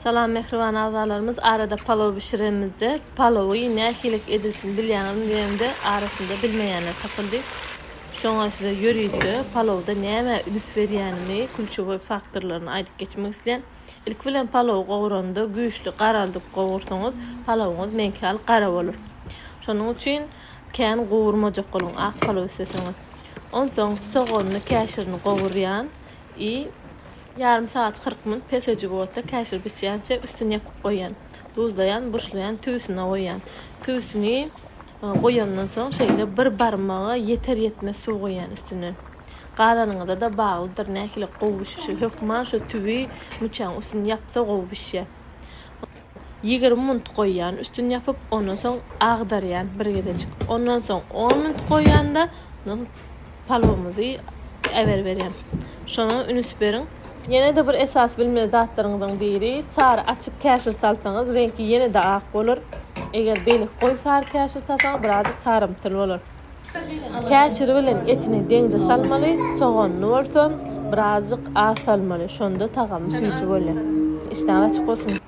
Salam mehriban azalarımız, arada palov pişirimizde palovu näkilik edilişini bilýänlerimde arasında bilmeýänler tapyldy. Şoňa size ýörüýdi palovda näme üns berýänini, kulçuwy faktorlaryny aýdyp geçmek isleýän. Ilk bilen palov gowuranda güýçli garaldyp gowursaňyz palowyňyz meňkal gara bolar. Şonuň üçin kän gowurmajak bolan ak palov isteseňiz. Onsoň soğanny, käşirini gowurýan yarım saat 40 minut pesejig bolsa käşir biçýänçe üstüne ýapyp goýan. Duzlayan, burşlayan, tüwsüne goýan. Tüwsüni goýandan soň şeýle bir barmagy yeter ýetmez suw goýan üstüne. Gadanyňyza da baglydyr näkilik gowuşy hökman şu tüwi müçäň üstüne ýapsa gowuşy. 20 minut goýan, üstüne ýapyp ondan soň agdarýan bir gedecik. Ondan soň 10 minut goýanda palovumuzy ewer berýän. Şonu üns berin. Yine de bir esas bilmeli zatlaryňyzdan biri, sary açyk käşir salsaňyz rengi ýene de ak bolar. Eger beýlik goý sary käşir salsaňyz birazjyk sarymtyl bolar. Käşir bilen etini deňje salmaly, soğanny bolsa birazjyk az salmaly. Şonda tagamy süýji bolar. İşte açyk bolsun.